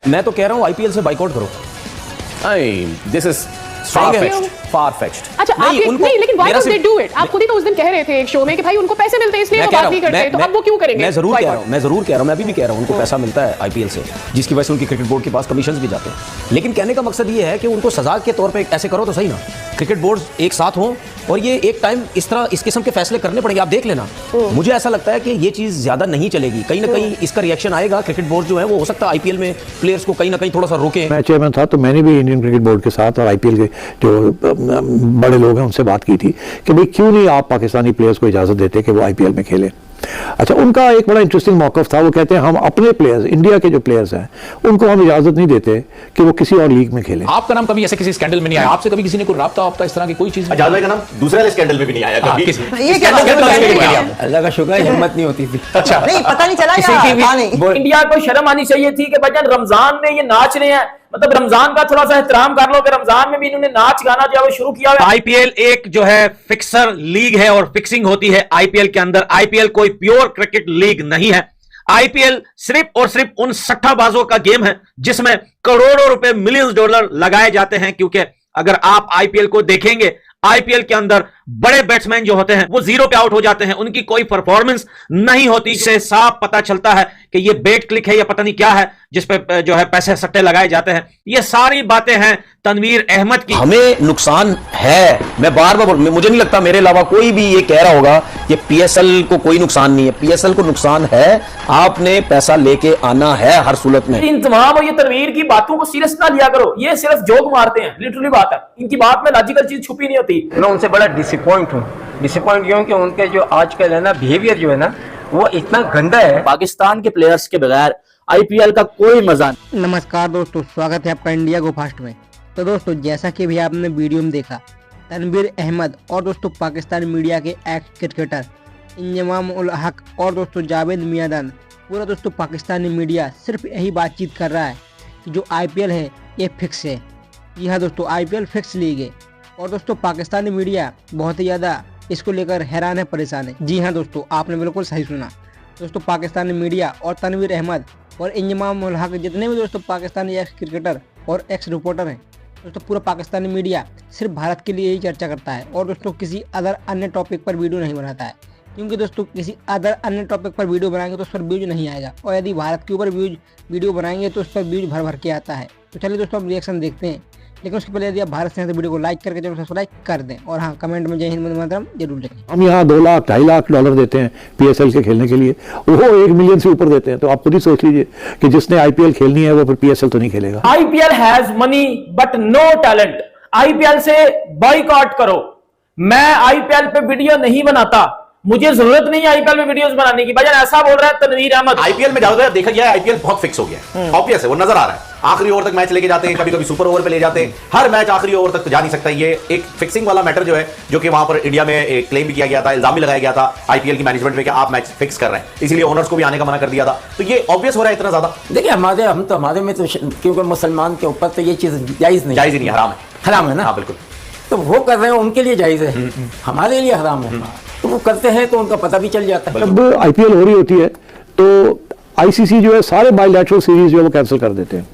मैं तो कह रहा हूँ आईपीएल से बाइकआउट करो। This is far-fetched। अच्छा आप नहीं, लेकिन why don't they do it? आप खुद ही तो उस दिन कह रहे थे एक शो में कि भाई उनको पैसे मिलते हैं इसलिए वो बात नहीं करते, तो अब वो क्यों करेंगे? मैं जरूर कह रहा हूँ, मैं अभी भी कह रहा हूँ उनको पैसा मिलता है आईपीएल से, जिसकी वजह से उनकी क्रिकेट बोर्ड के पास कमीशंस भी जाते हैं। लेकिन कहने का मकसद ये है कि उनको सजा के तौर पे ऐसे करो तो सही ना, क्रिकेट बोर्ड एक साथ हों और ये एक टाइम इस तरह इस किस्म के फैसले करने पड़ेंगे। आप देख लेना, मुझे ऐसा लगता है कि ये चीज़ ज़्यादा नहीं चलेगी, कहीं ना कहीं इसका रिएक्शन आएगा। क्रिकेट बोर्ड जो है वो हो सकता है आईपीएल में प्लेयर्स को कहीं ना कहीं थोड़ा सा रोके। मैं चेयरमैन था तो मैंने भी इंडियन क्रिकेट बोर्ड के साथ और आईपीएल के जो बड़े लोग हैं उनसे बात की थी कि भाई क्यों नहीं आप पाकिस्तानी प्लेयर्स को इजाज़त देते कि वो आईपीएल में खेलें। अच्छा, उनका एक बड़ा इंटरेस्टिंग मौक़िफ़ था, वो कहते हैं हम अपने प्लेयर्स, इंडिया के जो प्लेयर्स हैं उनको हम इजाज़त नहीं देते कि वो किसी और लीग में खेलें। आपका नाम कभी ऐसे किसी स्कैंडल में नहीं आया? आपसे कभी किसी ने कोई राब्ता इस तरह की कोई चीज़? आजाद भाई का नाम दूसरे स्कैंडल में भी नहीं आया कभी। अल्लाह का शुक्र है हिम्मत नहीं होती थी। अच्छा, नहीं पता नहीं चला इंडिया को शर्म आनी चाहिए थी कि भाईजान रमजान में ये नाच रहे हैं, मतलब रमजान का थोड़ा सा एहतराम कर लो कि रमजान में भी इन्होंने नाच गाना जो है शुरू किया है। आईपीएल एक जो है फिक्सर लीग है और फिक्सिंग होती है आईपीएल के अंदर। आईपीएल कोई प्योर क्रिकेट लीग नहीं है। आईपीएल सिर्फ और सिर्फ उन सट्टाबाजों का गेम है जिसमें करोड़ों रुपए, मिलियंस डॉलर लगाए जाते हैं। क्योंकि अगर आप आईपीएल को देखेंगे, आईपीएल के अंदर बड़े बैट्समैन जो होते हैं वो जीरो पे आउट हो जाते हैं, उनकी कोई परफॉर्मेंस नहीं होती। इससे साफ पता चलता है कि ये बेट क्लिक है या पता नहीं क्या है जिस पे जो है पैसे सट्टे लगाए जाते हैं। ये सारी बातें हैं तनवीर अहमद की। हमें नुकसान है, मैं बार बार मुझे नहीं लगता मेरे अलावा कोई भी ये कह रहा होगा कि पीएसएल को कोई नुकसान नहीं है। पीएसएल को नुकसान है, आपने पैसा लेके आना है हर सूरत में। इन तमाम ये तनवीर की बातों को सीरियस ना लिया करो, ये सिर्फ जोक मारते हैं, लिटरली बात है। इनकी बात में लॉजिकल चीज छुपी नहीं होती। मैं उनसे बड़ा डिसअपॉइंट हूँ क्यों कि उनके जो आजकल है ना बिहेवियर जो है ना वो इतना गंदा है। पाकिस्तान के प्लेयर्स के बगैर आईपीएल का कोई मजा नहीं। नमस्कार दोस्तों, स्वागत है आपका इंडिया गो फास्ट में। तो दोस्तों जैसा कि भी आपने वीडियो में देखा, तनवीर अहमद और दोस्तों पाकिस्तान मीडिया के एक्स क्रिकेटर इंजमाम उल हक और दोस्तों जावेद मियादान, पूरा दोस्तों पाकिस्तानी मीडिया सिर्फ यही बातचीत कर रहा है कि जो आईपीएल है ये फिक्स है। जी हाँ दोस्तों, आईपीएल फिक्स लीग है और दोस्तों पाकिस्तानी मीडिया बहुत ही ज़्यादा इसको लेकर हैरान है, परेशान है। जी हाँ दोस्तों, आपने बिल्कुल सही सुना। दोस्तों पाकिस्तानी मीडिया और तनवीर अहमद और इंजमाम उल हक, जितने भी दोस्तों पाकिस्तानी एक्स क्रिकेटर और एक्स रिपोर्टर हैं, दोस्तों पूरा पाकिस्तानी मीडिया सिर्फ भारत के लिए ही चर्चा करता है और दोस्तों किसी अदर अन्य टॉपिक पर वीडियो नहीं बनाता है। क्योंकि दोस्तों किसी अदर अन्य टॉपिक पर वीडियो बनाएंगे तो उस पर व्यूज नहीं आएगा, और यदि भारत के ऊपर वीडियो बनाएंगे तो उस पर व्यूज भर भर के आता है। तो चलिए दोस्तों हम रिएक्शन देखते हैं, लेकिन उसके पहले यदि आप भारत से हैं तो वीडियो को लाइक करके जरूर सब्सक्राइब कर दें और हाँ कमेंट में जय हिंद वंदे मातरम जरूर लिखें। हम यहाँ 2 लाख 2.5 लाख डॉलर देते हैं पीएसएल के खेलने के लिए, वो 1 मिलियन से ऊपर देते हैं। तो आप खुद ही सोच लीजिए कि जिसने आईपीएल खेलनी है वो फिर पीएसएल तो नहीं खेलेगा। IPL has money but no talent. IPL से बॉयकॉट करो। मैं आईपीएल पे वीडियो नहीं बनाता, मुझे जरूरत नहीं है आईपीएल में वीडियोस बनाने की। भाईजान ऐसा बोल रहा है तनवीर अहमद। आईपीएल में ज्यादा देखा गया है, आईपीएल बहुत फिक्स हो गया है, ऑब्वियस है, वो नजर आ रहा है। आखिरी ओवर तक मैच लेके जाते हैं, कभी कभी सुपर ओवर पे ले जाते हैं, हर मैच आखिरी ओवर तक तो जा नहीं सकता। ये एक फिक्सिंग वाला मैटर जो है, जो कि वहां पर इंडिया में क्लेम भी किया गया था, इल्जाम भी लगाया गया था आईपीएल की मैनेजमेंट पे कि आप मैच फिक्स कर रहे हैं, इसलिए ओनर्स को भी आने का मना कर दिया था। तो ये ऑब्वियस हो रहा है इतना ज्यादा। देखिए हमारे में तो क्योंकि मुसलमान के ऊपर तो ये चीज जायज नहीं ही नहीं, हराम है ना। हाँ बिल्कुल, तो वो कर रहे हैं उनके लिए जायज है, हमारे लिए हराम है। तो वो करते हैं तो उनका पता भी चल जाता है। जब आईपीएल हो रही होती है तो आईसीसी जो है सारे बायलैटरल सीरीज जो है वो कैंसिल कर देते हैं।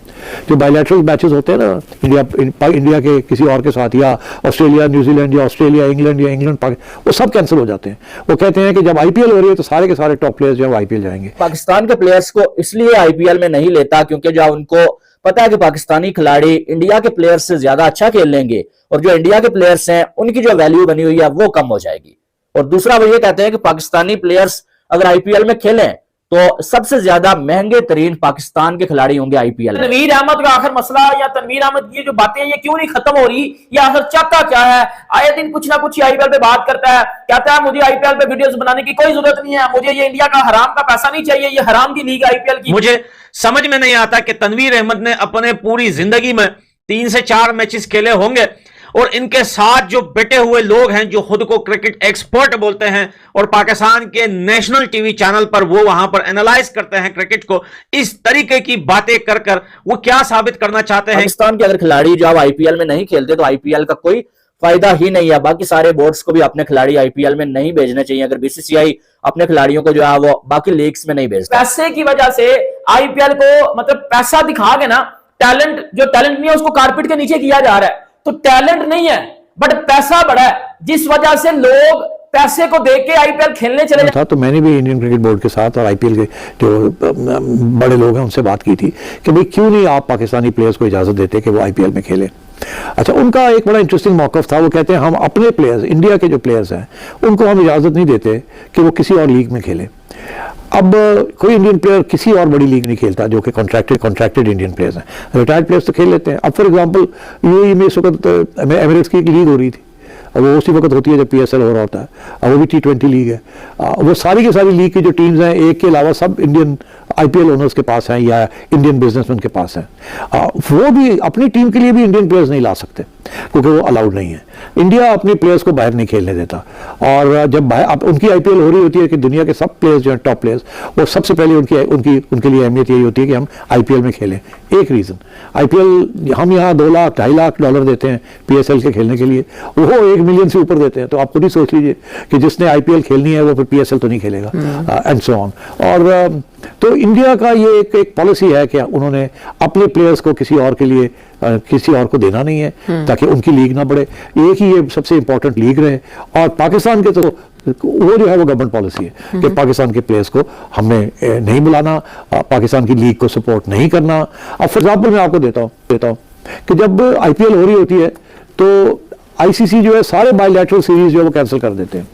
जो बायलैटरल मैचेस होते हैं ना इंडिया के किसी और के साथ, या ऑस्ट्रेलिया न्यूजीलैंड या ऑस्ट्रेलिया इंग्लैंड या इंग्लैंड वो सब कैंसिल हो जाते हैं। वो कहते हैं कि जब आईपीएल हो रही है तो सारे के सारे टॉप प्लेयर्स जो है आईपीएल जाएंगे। पाकिस्तान के प्लेयर्स को इसलिए आईपीएल में नहीं लेता क्योंकि जो उनको पता है कि पाकिस्तानी खिलाड़ी इंडिया के प्लेयर्स से ज्यादा अच्छा खेल लेंगे और जो इंडिया के प्लेयर्स हैं उनकी जो वैल्यू बनी हुई है वो कम हो जाएगी। और दूसरा वो ये कहते हैं कि पाकिस्तानी प्लेयर्स अगर आईपीएल में खेलें तो सबसे ज्यादा महंगे तरीन पाकिस्तान के खिलाड़ी होंगे आईपीएल में। तनवीर अहमद का आखिर मसला या तनवीर अहमद की जो बातें ये क्यों नहीं खत्म हो रही, या आखिर चाहता क्या है? आए दिन कुछ ना कुछ आईपीएल पे बात करता है, कहता है मुझे आईपीएल पे वीडियोस बनाने की कोई जरूरत नहीं है, मुझे ये इंडिया का हराम का पैसा नहीं चाहिए, ये हराम की लीग आईपीएल की। मुझे समझ में नहीं आता कि तनवीर अहमद ने अपने पूरी जिंदगी में 3 से 4 मैचेस खेले होंगे और इनके साथ जो बैठे हुए लोग हैं जो खुद को क्रिकेट एक्सपर्ट बोलते हैं और पाकिस्तान के नेशनल टीवी चैनल पर वो वहां पर एनालाइज करते हैं क्रिकेट को, इस तरीके की बातें कर कर वो क्या साबित करना चाहते हैं? पाकिस्तान के अगर खिलाड़ी जो आईपीएल में नहीं खेलते तो आईपीएल का कोई फायदा ही नहीं है। बाकी सारे बोर्ड्स को भी अपने खिलाड़ी आईपीएल में नहीं भेजने चाहिए अगर बीसीसीआई अपने खिलाड़ियों को जो है वो बाकी लीग्स में नहीं भेजता। पैसे की वजह से आईपीएल को मतलब पैसा दिखा के ना टैलेंट जो टैलेंट नहीं है उसको कारपेट के नीचे किया जा रहा है। तो टैलेंट नहीं है बट पैसा बड़ा है, जिस वजह से लोग पैसे को देख के आईपीएल खेलने चले था। तो मैंने भी इंडियन क्रिकेट बोर्ड के साथ और आईपीएल के जो बड़े लोग हैं उनसे बात की थी कि भाई क्यों नहीं आप पाकिस्तानी प्लेयर्स को इजाजत देते कि वो आईपीएल में खेले। अच्छा, उनका एक बड़ा इंटरेस्टिंग मौकफ था। वो कहते हैं हम अपने प्लेयर्स, इंडिया के जो प्लेयर्स हैं उनको हम इजाजत नहीं देते कि वो किसी और लीग में खेले। अब कोई इंडियन प्लेयर किसी और बड़ी लीग नहीं खेलता जो कि कॉन्ट्रैक्टेड इंडियन प्लेयर्स हैं। रिटायर्ड प्लेयर्स तो खेल लेते हैं। अब फॉर एग्जांपल यूएई में इस वक्त एमिरेट्स की एक लीग हो रही थी, अब वो उसी वक्त होती है जब पीएसएल हो रहा होता है। अब वो भी T20 लीग है। वो सारी की सारी लीग की जो टीम्स हैं एक के अलावा सब इंडियन आईपीएल ओनर्स के पास हैं या इंडियन बिजनेसमैन के पास हैं। वो भी अपनी टीम के लिए भी इंडियन प्लेयर्स नहीं ला सकते क्योंकि वो अलाउड नहीं है। इंडिया अपने प्लेयर्स को बाहर नहीं खेलने देता। और जब उनकी आईपीएल हो रही होती है कि दुनिया के सब प्लेयर्स जो हैं टॉप प्लेयर्स, वो सबसे पहले उनके लिए अहमियत यही होती है कि हम आईपीएल में खेलें। एक रीज़न, आईपीएल हम यहाँ 2 लाख $2.5 लाख देते हैं पीएसएल के खेलने के लिए, वो 1 मिलियन से ऊपर देते हैं। तो आप खुद ही सोच लीजिए कि जिसने आईपीएल खेलनी है वो फिर पीएसएल तो नहीं खेलेगा एंड सो ऑन। और तो इंडिया का ये एक पॉलिसी है कि उन्होंने अपने प्लेयर्स को किसी और के लिए किसी और को देना नहीं है ताकि उनकी लीग ना बढ़े। एक ही ये सबसे इंपॉर्टेंट लीग रहे। और पाकिस्तान के तो वो जो है वो गवर्नमेंट पॉलिसी है कि पाकिस्तान के प्लेयर्स को हमने नहीं बुलाना, पाकिस्तान की लीग को सपोर्ट नहीं करना। अब फॉर एग्जाम्पल मैं आपको देता हूँ कि जब आईपीएल हो रही होती है तो आईसीसी जो है सारे बायलैटरल सीरीज जो है वो कैंसिल कर देते हैं।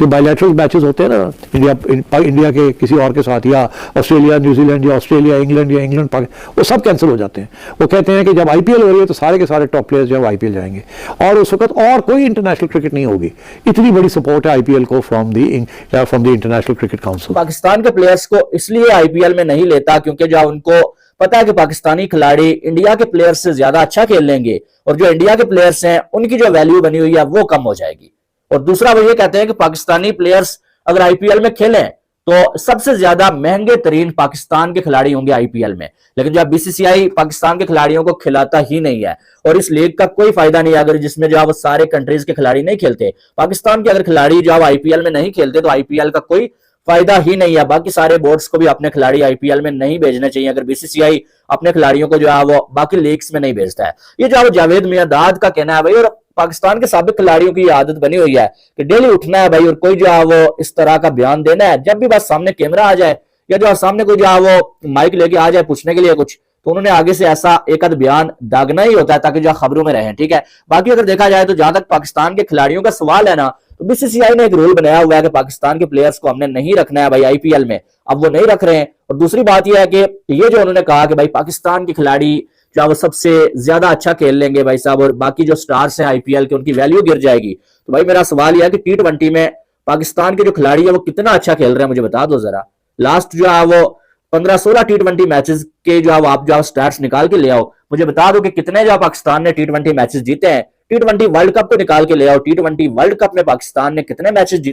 जो बायलैटरल मैचेस होते हैं ना इंडिया के किसी और के साथ, या ऑस्ट्रेलिया न्यूजीलैंड या ऑस्ट्रेलिया इंग्लैंड या इंग्लैंड वो सब कैंसिल हो जाते हैं। वो कहते हैं कि जब आईपीएल हो रही है तो सारे के सारे टॉप प्लेयर्स जो है आईपीएल जाएंगे और उस वक्त और कोई इंटरनेशनल क्रिकेट नहीं होगी। इतनी बड़ी सपोर्ट है आईपीएल को from the international cricket council. Pakistan के प्लेयर्स को इसलिए आईपीएल में नहीं लेता क्योंकि जो उनको पता है कि पाकिस्तानी खिलाड़ी इंडिया के प्लेयर्स से ज्यादा अच्छा खेल लेंगे और जो इंडिया के प्लेयर्स हैं उनकी जो वैल्यू बनी हुई है वो कम हो जाएगी। और दूसरा वो ये कहते हैं कि पाकिस्तानी प्लेयर्स अगर आईपीएल में खेलें तो सबसे ज्यादा महंगे तरीन पाकिस्तान के खिलाड़ी होंगे आईपीएल में। लेकिन जब बीसीसीआई पाकिस्तान के खिलाड़ियों को खिलाता ही नहीं है और इस लीग का कोई फायदा नहीं है अगर जिसमें जो सारे कंट्रीज के खिलाड़ी नहीं खेलते। पाकिस्तान के अगर खिलाड़ी जो आईपीएल में नहीं खेलते तो आईपीएल का कोई फायदा ही नहीं है। बाकी सारे बोर्ड्स को भी अपने खिलाड़ी आईपीएल में नहीं भेजने चाहिए अगर बीसीसीआई अपने खिलाड़ियों को जो है वो बाकी लीग्स में नहीं भेजता है। ये जो जावेद मियांदाद का कहना है भाई, और पाकिस्तान के साबिक खिलाड़ियों की आदत बनी हुई है कि डेली उठना है भाई और कोई जो है वो इस तरह का बयान देना है जब भी बस सामने कैमरा आ जाए या जो सामने कोई जो है वो माइक लेके आ जाए पूछने के लिए कुछ, तो उन्होंने आगे से ऐसा एक आध बयान दागना ही होता है ताकि जो खबरों में रहें। ठीक है, बाकी अगर देखा जाए तो जहां तक पाकिस्तान के खिलाड़ियों का सवाल है ना, तो बीसीसीआई ने एक रूल बनाया हुआ है कि पाकिस्तान के प्लेयर्स को हमने नहीं रखना है भाई आईपीएल में। अब वो नहीं रख रहे हैं। और दूसरी बात यह है कि ये जो उन्होंने कहा कि भाई पाकिस्तान के खिलाड़ी जो वो सबसे ज्यादा अच्छा खेल लेंगे भाई साहब और बाकी जो स्टार्स हैं आईपीएल के उनकी वैल्यू गिर जाएगी। तो भाई मेरा सवाल यह है कि T20 में पाकिस्तान के जो खिलाड़ी है वो कितना अच्छा खेल रहे हैं मुझे बता दो जरा। लास्ट जो है वो 15-16 T20 मैचेस के जो आप जो स्टैट्स निकाल के ले आओ, मुझे बता दो कि कितने जो पाकिस्तान ने T20 मैचेस जीते हैं। T20 वर्ल्ड कप को निकाल के ले आओ, T20 वर्ल्ड कप में पाकिस्तान ने कितने मैचेस